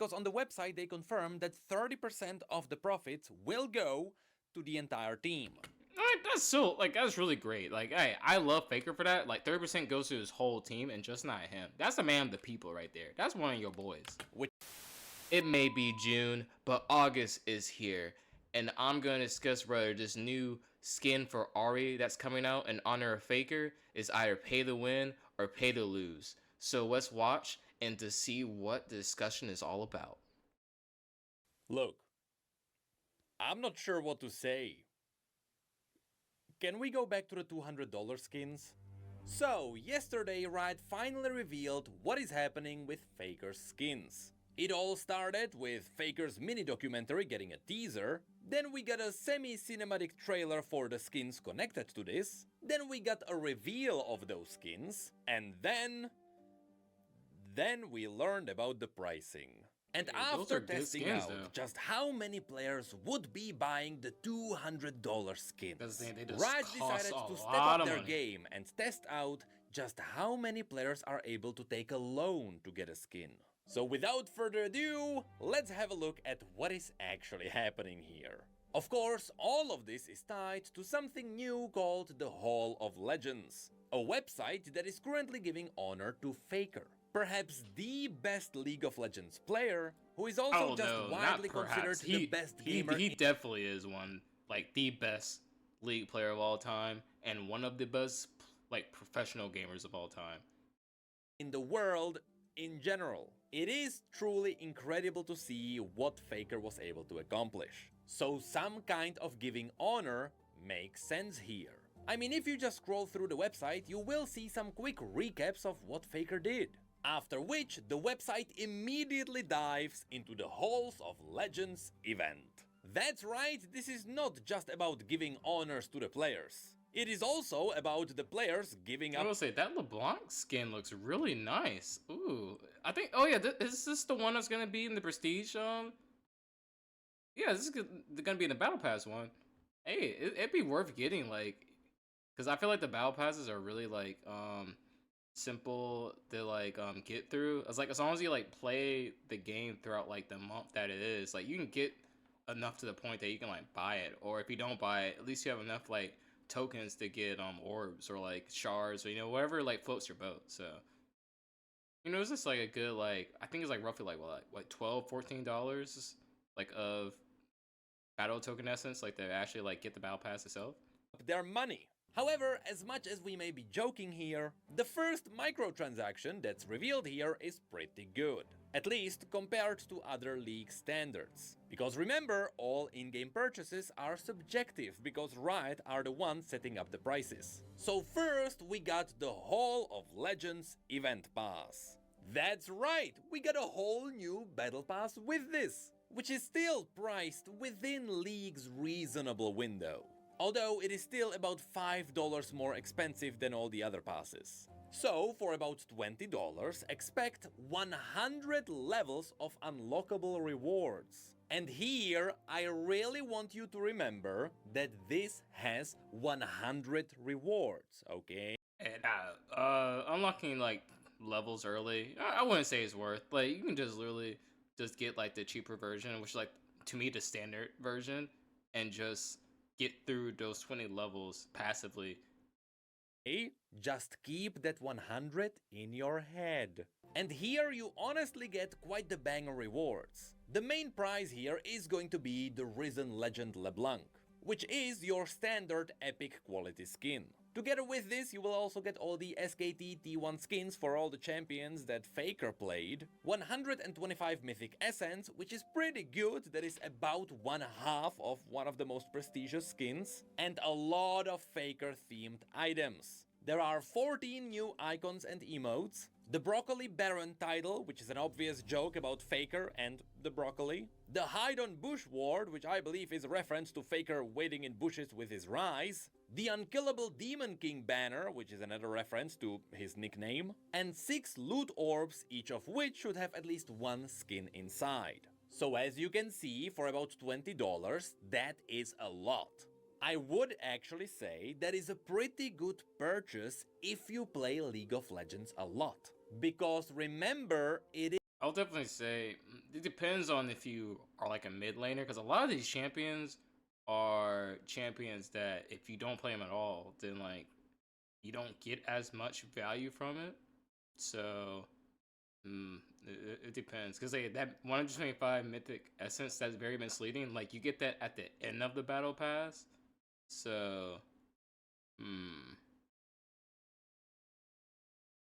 Because on the website they confirm that 30% of the profits will go to the entire team. That's so, like, that's really great. Like, hey, I love Faker for that. Like, 30% goes to his whole team and just not him. That's a man of the people right there. That's one of your boys. It may be June, but August is here. And I'm going to discuss whether this new skin for Ari that's coming out in honor of Faker is either pay to win or pay to lose. So let's watch and to see what the discussion is all about. Look, I'm not sure what to say. Can we go back to the $200 skins? So, yesterday Riot finally revealed what is happening with Faker's skins. It all started with Faker's mini documentary getting a teaser, then we got a semi-cinematic trailer for the skins connected to this, then we got a reveal of those skins, and then we learned about the pricing. And after testing skins, out just how many players would be buying the $200 skins, Riot decided to step up their game and test out just how many players are able to take a loan to get a skin. So without further ado, let's have a look at what is actually happening here. Of course, all of this is tied to something new called the Hall of Legends, a website that is currently giving honor to Faker. Perhaps the best League of Legends player, who is also widely considered the best gamer. He definitely is one, like the best League player of all time, and one of the best, like, professional gamers of all time. In the world in general. It is truly incredible to see what Faker was able to accomplish. So some kind of giving honor makes sense here. I mean, if you just scroll through the website, you will see some quick recaps of what Faker did. After which, the website immediately dives into the Halls of Legends event. That's right, this is not just about giving honors to the players. It is also about the players giving up. I will say, that LeBlanc skin looks really nice. Ooh, I think, oh yeah, is this the one that's gonna be in the Prestige? Yeah, this is gonna be in the Battle Pass one. Hey, it'd be worth getting, like, because I feel like the Battle Passes are really, like, simple to, like, get through. It's like, as long as you, like, play the game throughout, like, the month that it is, like, you can get enough to the point that you can, like, buy it. Or if you don't buy it, at least you have enough, like, tokens to get orbs or, like, shards, or, you know, whatever, like, floats your boat. So, you know, it's just like a good, like, I think it's like roughly like what $12-14 like of battle token essence, like, to actually, like, get the battle pass itself. Their money. However, as much as we may be joking here, the first microtransaction that's revealed here is pretty good. At least compared to other league standards. Because remember, all in-game purchases are subjective, because Riot are the ones setting up the prices. So first we got the Hall of Legends event pass. That's right, we got a whole new battle pass with this, which is still priced within League's reasonable window. Although it is still about $5 more expensive than all the other passes. So, for about $20, expect 100 levels of unlockable rewards. And here, I really want you to remember that this has 100 rewards, okay? And unlocking, like, levels early, I wouldn't say it's worth. Like, you can just literally just get, like, the cheaper version, which is, like, to me, the standard version, and just get through those 20 levels passively. Hey, just keep that 100 in your head. And here you honestly get quite the bang of rewards. The main prize here is going to be the Risen Legend LeBlanc, which is your standard epic quality skin. Together with this, you will also get all the SKT T1 skins for all the champions that Faker played, 125 Mythic Essence, which is pretty good, that is about 1/2 of one of the most prestigious skins, and a lot of Faker-themed items. There are 14 new icons and emotes, the Broccoli Baron title, which is an obvious joke about Faker and the broccoli, the Hide on Bush ward, which I believe is a reference to Faker waiting in bushes with his Rise, the Unkillable Demon King banner, which is another reference to his nickname, and 6 loot orbs, each of which should have at least one skin inside. So as you can see, for about $20, that is a lot. I would actually say that is a pretty good purchase if you play League of Legends a lot. Because remember, it is I'll definitely say it depends on if you are like a mid laner, because a lot of these champions are champions that if you don't play them at all, then like you don't get as much value from it. So it depends, because that 125 mythic essence, that's very misleading. Like you get that at the end of the battle pass. So hmm.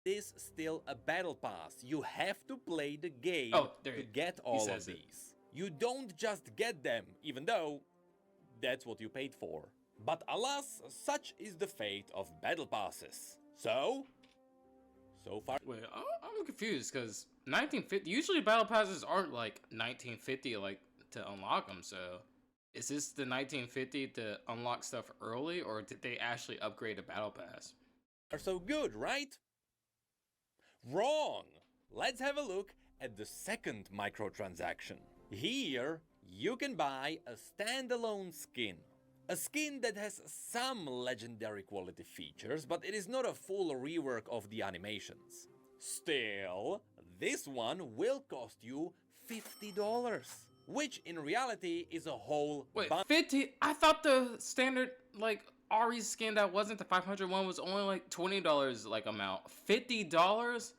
Is still a battle pass. You have to play the game Oh, there to get he all of says it. these. You don't just get them, even though that's what you paid for. But alas, such is the fate of battle passes. So far. Wait, I'm confused because 1950. Usually, battle passes aren't like 1950, like to unlock them. So, is this the 1950 to unlock stuff early, or did they actually upgrade a battle pass? Are so good, right? Wrong! Let's have a look at the second microtransaction. Here, you can buy a standalone skin. A skin that has some legendary quality features, but it is not a full rework of the animations. Still, this one will cost you $50, which in reality is a whole Wait, 50? I thought the standard like Ari skin that wasn't the 500 one was only like $20 like amount. $50?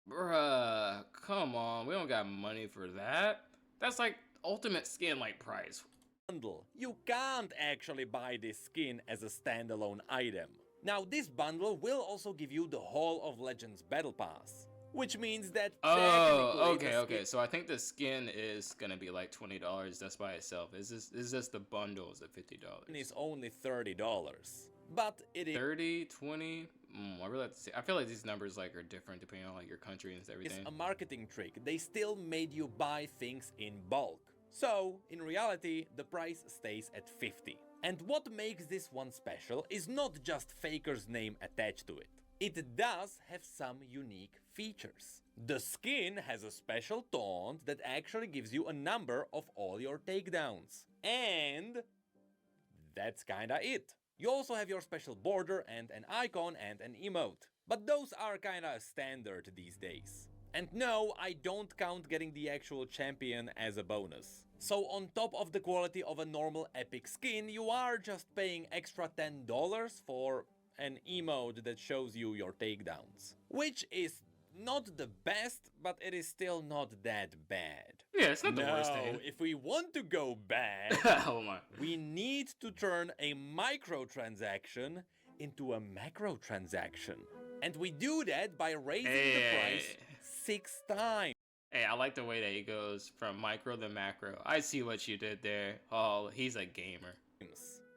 Bruh, come on, we don't got money for that. That's like ultimate skin like price. bundle. You can't actually buy this skin as a standalone item. Now, this bundle will also give you the Hall of Legends Battle Pass, which means that Oh, technically okay. So I think the skin is gonna be like $20 just by itself. Is this the bundles at $50? Is only $30, but it is 30, 20? I really have to see. I feel like these numbers like are different depending on like your country and everything. a marketing trick. They still made you buy things in bulk. So, in reality, the price stays at 50. And what makes this one special is not just Faker's name attached to it. It does have some unique features. The skin has a special taunt that actually gives you a number of all your takedowns. And that's kinda it. You also have your special border and an icon and an emote. But those are kinda standard these days. And no, I don't count getting the actual champion as a bonus. So on top of the quality of a normal epic skin, you are just paying extra $10 for an emote that shows you your takedowns. Which is not the best, but it is still not that bad. Yeah, it's not the worst thing. If we want to go bad, Oh my. we need to turn a microtransaction into a macro transaction. And we do that by raising the price 6 times. Hey, I like the way that he goes from micro to macro. I see what you did there. Oh, he's a gamer.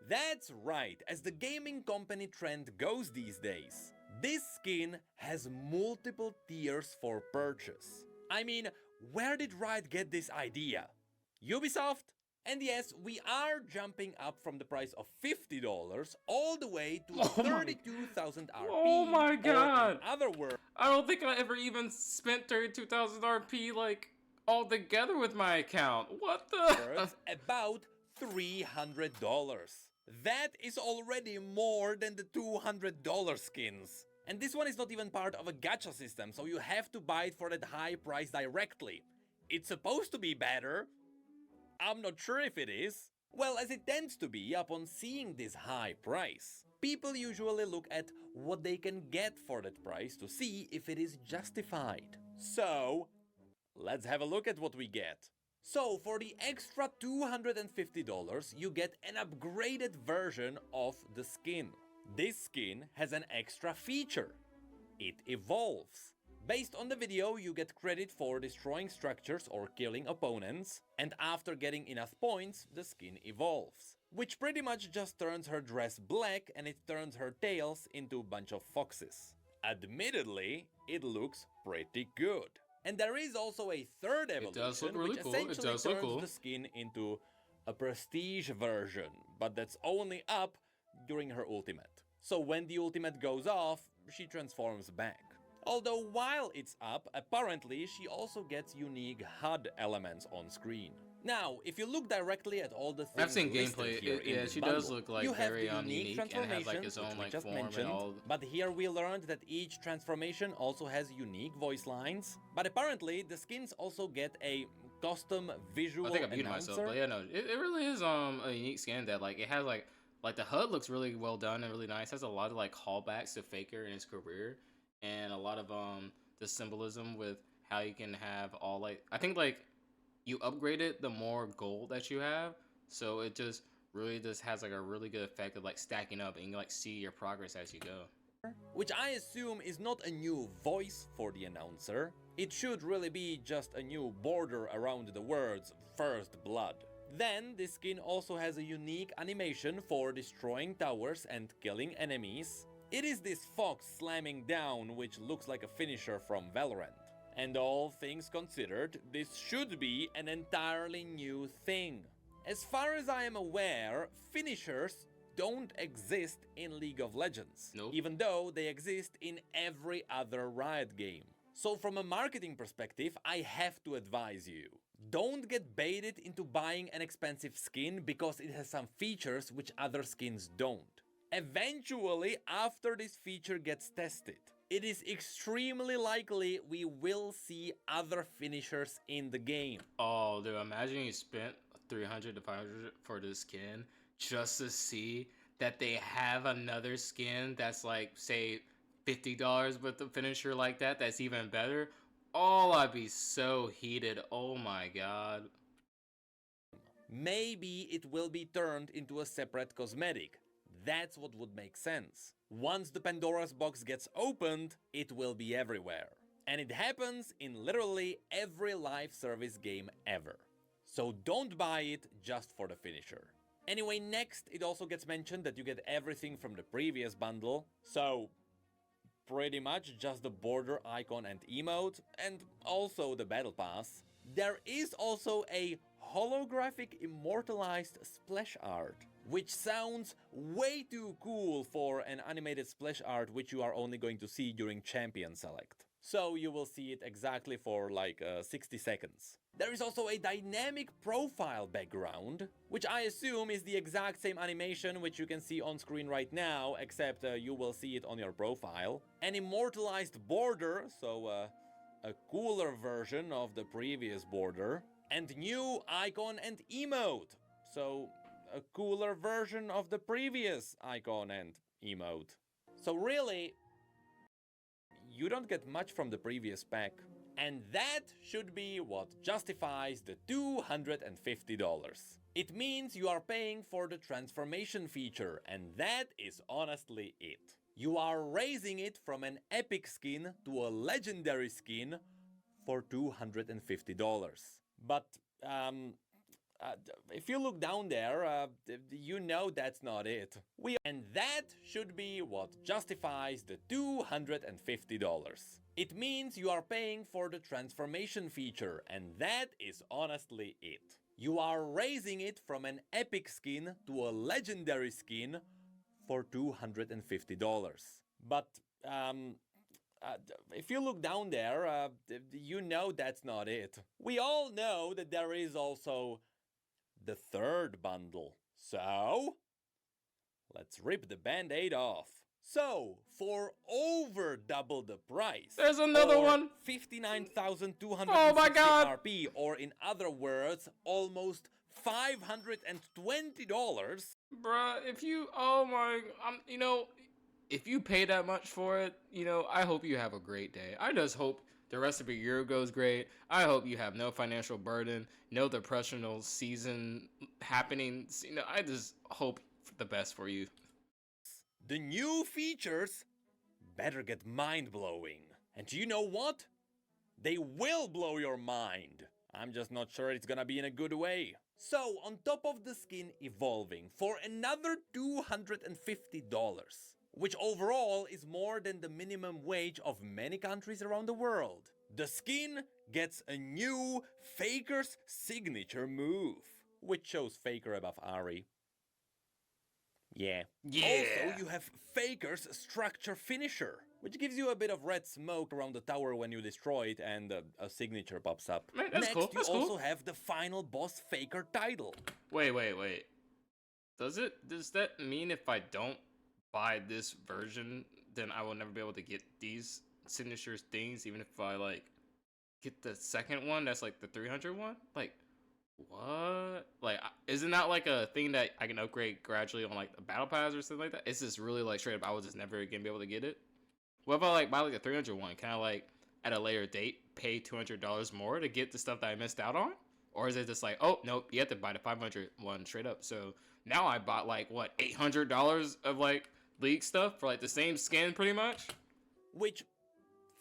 That's right, as the gaming company trend goes these days. This skin has multiple tiers for purchase. I mean, where did Riot get this idea? Ubisoft? And yes, we are jumping up from the price of $50 all the way to 32,000 RP. Oh my god! Or in other words, I don't think I ever even spent 32,000 RP like all together with my account. What the? about $300. That is already more than the $200 skins. And this one is not even part of a gacha system, so you have to buy it for that high price directly. It's supposed to be better. I'm not sure if it is. Well, as it tends to be upon seeing this high price. People usually look at what they can get for that price to see if it is justified. So, let's have a look at what we get. So, for the extra $250, you get an upgraded version of the skin. This skin has an extra feature. It evolves. Based on the video, you get credit for destroying structures or killing opponents, and after getting enough points, the skin evolves. Which pretty much just turns her dress black and it turns her tails into a bunch of foxes. Admittedly, it looks pretty good. And there is also a third evolution, which essentially turns the skin into a prestige version, but that's only up during her ultimate. So when the ultimate goes off, she transforms back. Although while it's up, apparently she also gets unique HUD elements on screen. Now, if you look directly at all the I've things seen listed gameplay. here in Yeah, this she bundle, does look like you have very the unique unique and has like transformation, its own which we like just form mentioned, and all. but here we learned that each transformation also has unique voice lines, but apparently the skins also get a custom visual I think I muted myself, but announcer. yeah, no, it really is a unique skin that like it has like the HUD looks really well done and really nice. It has a lot of like callbacks to Faker and his career, and a lot of the symbolism with how you can have all like I think like you upgrade it the more gold that you have, so it just really just has like a really good effect of like stacking up and you can like see your progress as you go. Which I assume is not a new voice for the announcer. It should really be just a new border around the words First Blood. Then this skin also has a unique animation for destroying towers and killing enemies. It is this fox slamming down, which looks like a finisher from Valorant. And all things considered, this should be an entirely new thing. As far as I am aware, finishers don't exist in League of Legends, Nope. even though they exist in every other Riot game. So from a marketing perspective, I have to advise you. Don't get baited into buying an expensive skin because it has some features which other skins don't. Eventually, after this feature gets tested, it is extremely likely we will see other finishers in the game. Oh, dude, imagine you spent 300 to 500 for this skin just to see that they have another skin that's like, say, $50 with a finisher like that that's even better. Oh, I'd be so heated. Oh my god. Maybe it will be turned into a separate cosmetic. That's what would make sense. Once the Pandora's box gets opened, it will be everywhere. And it happens in literally every live service game ever. So don't buy it just for the finisher. Anyway, next it also gets mentioned that you get everything from the previous bundle. So pretty much just the border icon and emote, and also the battle pass. There is also a holographic immortalized splash art, which sounds way too cool for an animated splash art which you are only going to see during champion select. So you will see it exactly for like 60 seconds. There is also a dynamic profile background, which I assume is the exact same animation which you can see on screen right now, except you will see it on your profile. An immortalized border, so a cooler version of the previous border. And new icon and emote, so a cooler version of the previous icon and emote. So really, you don't get much from the previous pack. And that should be what justifies the $250. It means you are paying for the transformation feature, and that is honestly it. You are raising it from an epic skin to a legendary skin for $250. But, if you look down there, you know that's not it. And that should be what justifies the $250. It means you are paying for the transformation feature, and that is honestly it. You are raising it from an epic skin to a legendary skin for $250. But, if you look down there, you know that's not it. We all know that there is also the third bundle. So, let's rip the band-aid off. So, for over double the price, There's another or one. 59,260 Oh my god. RP, or in other words, almost $520. Bruh, if you, if you pay that much for it, I hope you have a great day. I just hope the rest of your year goes great. I hope you have no financial burden, no depressional season happenings. I just hope the best for you. The new features better get mind-blowing. And you know what? They will blow your mind. I'm just not sure it's gonna be in a good way. So, on top of the skin evolving for another $250, which overall is more than the minimum wage of many countries around the world, the skin gets a new Faker's signature move, which shows Faker above Ari. Yeah. Yeah. Also, you have Faker's structure finisher, which gives you a bit of red smoke around the tower when you destroy it, and a signature pops up. Man, that's Next, cool. That's you cool. also have the final boss Faker title. Wait. Does that mean if I don't buy this version, then I will never be able to get these signature things, even if I like get the second one? That's like the 300 one. Like, what? Like, isn't that like a thing that I can upgrade gradually on like the battle pass or something like that? Is this really like straight up? I will just never again be able to get it. What if I like buy like a 300 one? Can I like at a later date pay $200 more to get the stuff that I missed out on? Or is it just like, oh nope, you have to buy the 500 one straight up? So now I bought like what, $800 of like League stuff for like the same skin pretty much. Which,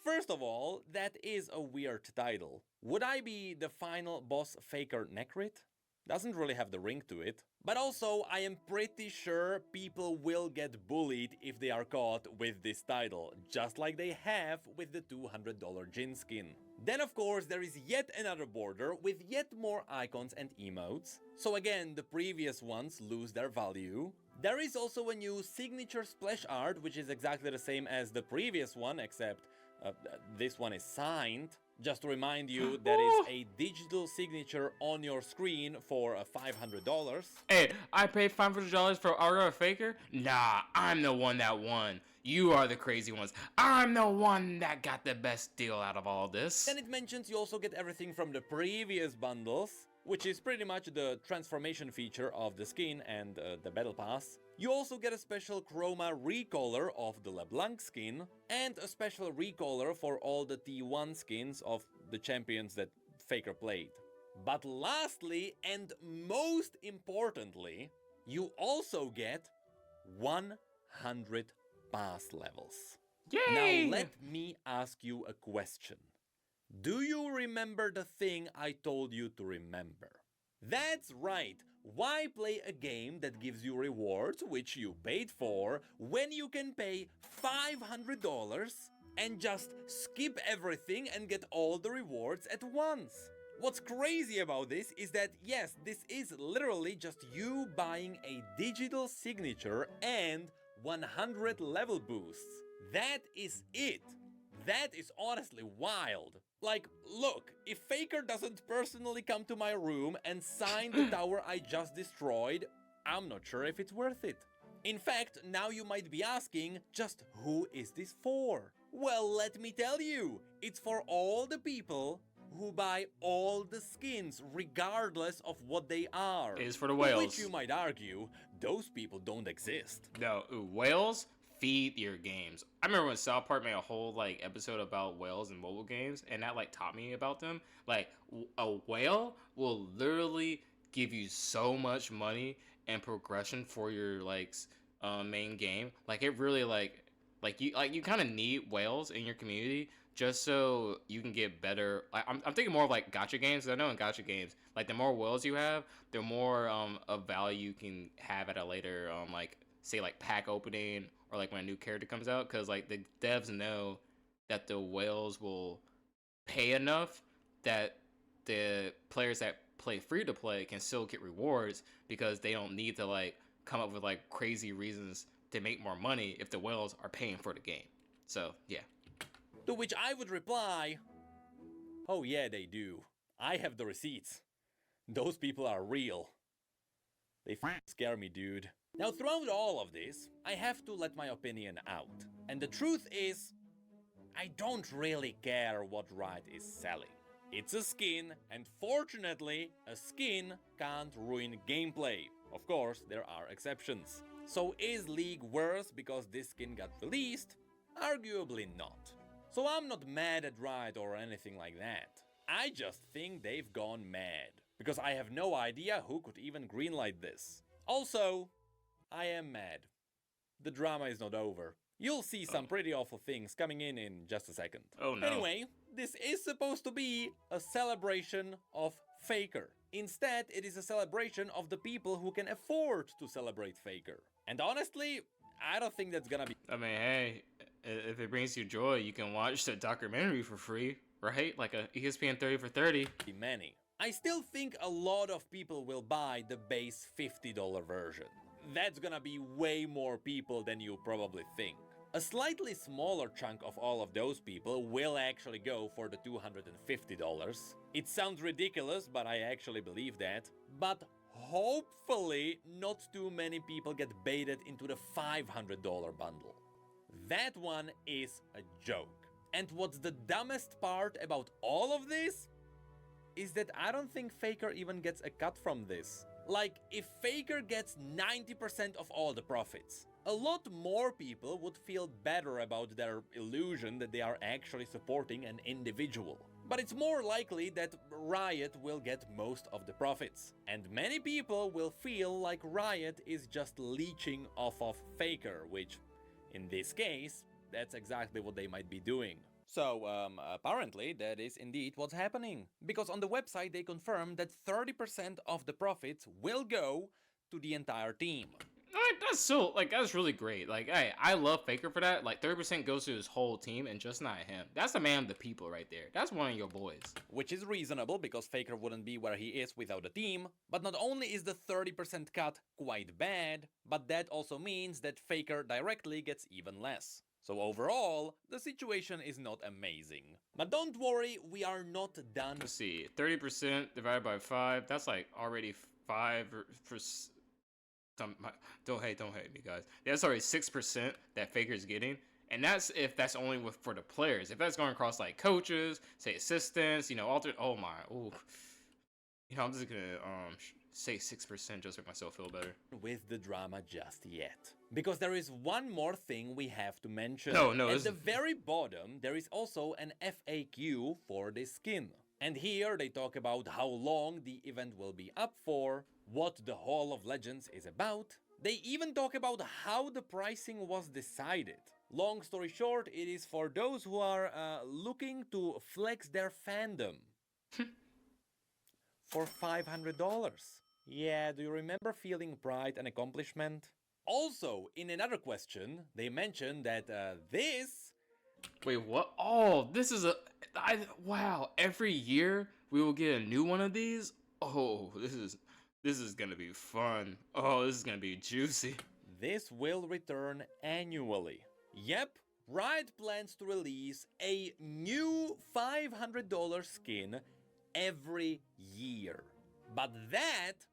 first of all, that is a weird title. Would I be the final boss Faker Necrit? Doesn't really have the ring to it. But also, I am pretty sure people will get bullied if they are caught with this title, just like they have with the $200 Jin skin. Then of course there is yet another border with yet more icons and emotes. So again, the previous ones lose their value. There is also a new signature splash art, which is exactly the same as the previous one, except this one is signed. Just to remind you, that is a digital signature on your screen for $500. Hey, I paid $500 for Aura Faker? Nah, I'm the one that won. You are the crazy ones. I'm the one that got the best deal out of all this. Then it mentions you also get everything from the previous bundles, which is pretty much the transformation feature of the skin and the battle pass. You also get a special chroma recolor of the LeBlanc skin, and a special recolor for all the T1 skins of the champions that Faker played. But lastly, and most importantly, you also get 100 pass levels. Yay! Now let me ask you a question. Do you remember the thing I told you to remember? That's right! Why play a game that gives you rewards, which you paid for, when you can pay $500 and just skip everything and get all the rewards at once? What's crazy about this is that yes, this is literally just you buying a digital signature and 100 level boosts. That is it. That is honestly wild. Like, look, if Faker doesn't personally come to my room and sign the tower I just destroyed, I'm not sure if it's worth it. In fact, now you might be asking, just who is this for? Well, let me tell you, it's for all the people who buy all the skins, regardless of what they are. It is for the whales. Which you might argue, those people don't exist. No, whales feed your games. I remember when South Park made a whole like episode about whales and mobile games, and that like taught me about them. Like a whale will literally give you so much money and progression for your main game. Like it really like you kind of need whales in your community just so you can get better. I'm thinking more of like gacha games. I know in gacha games, like the more whales you have, the more of value you can have at a later say like pack opening or like when a new character comes out, because like the devs know that the whales will pay enough that the players that play free to play can still get rewards, because they don't need to like come up with like crazy reasons to make more money if the whales are paying for the game. So yeah. To which I would reply, oh yeah, they do. I have the receipts. Those people are real. They scare me, dude. Now, throughout all of this, I have to let my opinion out. And the truth is, I don't really care what Riot is selling. It's a skin, and fortunately, a skin can't ruin gameplay. Of course, there are exceptions. So is League worse because this skin got released? Arguably not. So I'm not mad at Riot or anything like that. I just think they've gone mad, because I have no idea who could even greenlight this. Also, I am mad. The drama is not over. You'll see some pretty awful things coming in just a second. Oh no. Anyway, this is supposed to be a celebration of Faker. Instead, it is a celebration of the people who can afford to celebrate Faker. And honestly, I don't think that's gonna be... I mean, hey, if it brings you joy, you can watch the documentary for free, right? Like a ESPN 30 for 30. many. I still think a lot of people will buy the base $50 version. That's gonna be way more people than you probably think. A slightly smaller chunk of all of those people will actually go for the $250. It sounds ridiculous, but I actually believe that. But hopefully not too many people get baited into the $500 bundle. That one is a joke. And what's the dumbest part about all of this? Is that I don't think Faker even gets a cut from this. Like, if Faker gets 90% of all the profits, a lot more people would feel better about their illusion that they are actually supporting an individual. But it's more likely that Riot will get most of the profits. And many people will feel like Riot is just leeching off of Faker, which, in this case, that's exactly what they might be doing. So, apparently that is indeed what's happening. Because on the website they confirm that 30% of the profits will go to the entire team. Like, that's so, like, that's really great. Like, hey, I love Faker for that. Like, 30% goes to his whole team and just not him. That's the man of the people right there. That's one of your boys. Which is reasonable, because Faker wouldn't be where he is without a team. But not only is the 30% cut quite bad, but that also means that Faker directly gets even less. So overall, the situation is not amazing. But don't worry, we are not done. Let's see, 30% divided by 5, that's like already 5 for... Don't hate me, guys. That's already 6% that Faker's getting. And that's if that's only for the players. If that's going across like coaches, say assistants, you know, oh my, ooh. You know, I'm just gonna say 6% just to make myself feel better. With the drama just yet. Because there is one more thing we have to mention. No. At the very bottom, there is also an FAQ for this skin. And here they talk about how long the event will be up for, what the Hall of Legends is about. They even talk about how the pricing was decided. Long story short, it is for those who are looking to flex their fandom. For $500. Yeah, do you remember feeling pride and accomplishment? Also, in another question, they mentioned that this... Wait, what? Oh, this is wow, every year we will get a new one of these? Oh, this is gonna be fun. Oh, this is gonna be juicy. This will return annually. Yep, Riot plans to release a new $500 skin every year. But that's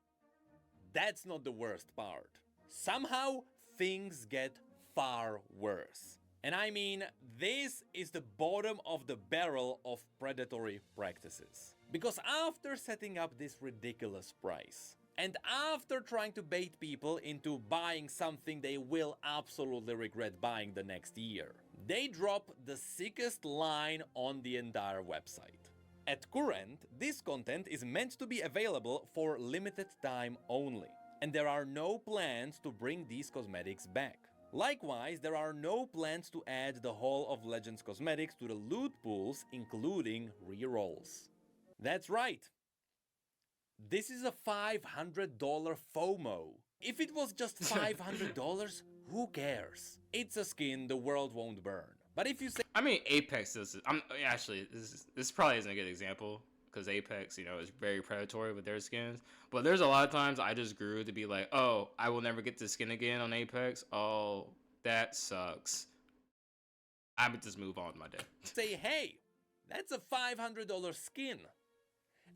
not the worst part. Somehow things get far worse. And I mean, this is the bottom of the barrel of predatory practices. Because after setting up this ridiculous price, and after trying to bait people into buying something they will absolutely regret buying the next year, they drop the sickest line on the entire website. At current, this content is meant to be available for limited time only, and there are no plans to bring these cosmetics back. Likewise, there are no plans to add the Hall of Legends cosmetics to the loot pools, including rerolls. That's right. This is a $500 FOMO. If it was just $500, who cares? It's a skin the world won't burn. But if you say... I mean, Apex does it. Actually, this probably isn't a good example, because Apex, you know, is very predatory with their skins. But there's a lot of times I just grew to be like, oh, I will never get this skin again on Apex. Oh, that sucks. I would just move on with my day. Say, hey, that's a $500 skin.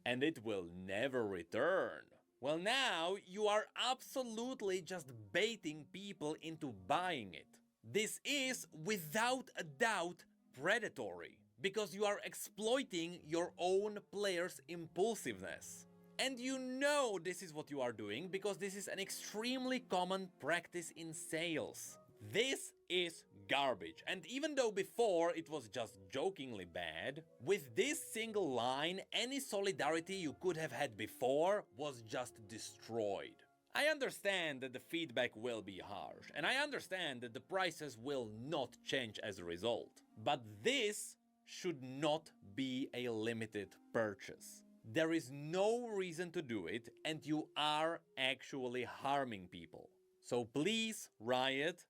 And it will never return. Well, now you are absolutely just baiting people into buying it. This is, without a doubt, predatory, because you are exploiting your own players' impulsiveness. And you know this is what you are doing, because this is an extremely common practice in sales. This is garbage, and even though before it was just jokingly bad, with this single line, any solidarity you could have had before was just destroyed. I understand that the feedback will be harsh, and I understand that the prices will not change as a result. But this should not be a limited purchase. There is no reason to do it, and you are actually harming people. So please, Riot,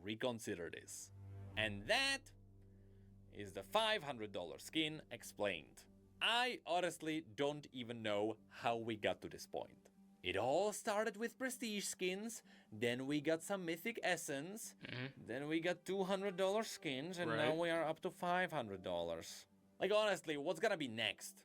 reconsider this. And that is the $500 skin explained. I honestly don't even know how we got to this point. It all started with prestige skins, then we got some mythic essence, then we got $200 skins, and now Right. we are up to $500. Like, honestly, what's gonna be next?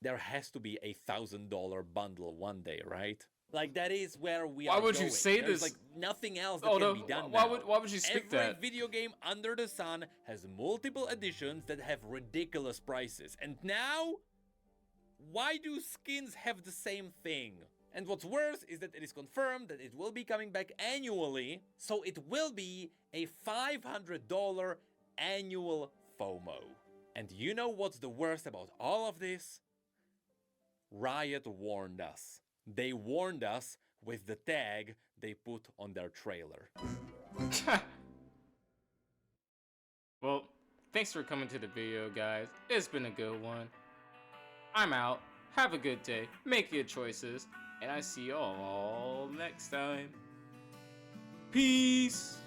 There has to be a $1,000 bundle one day, right? Like, that is where we Why are would going. you say There's this? like nothing else that Oh can no! be done Why now. would you speak Every that? video game under the sun has multiple editions that have ridiculous prices. And now, why do skins have the same thing? And what's worse is that it is confirmed that it will be coming back annually, so it will be a $500 annual FOMO. And you know what's the worst about all of this? Riot warned us. They warned us with the tag they put on their trailer. Well, thanks for coming to the video, guys. It's been a good one. I'm out. Have a good day. Make your choices. And I see y'all next time. Peace!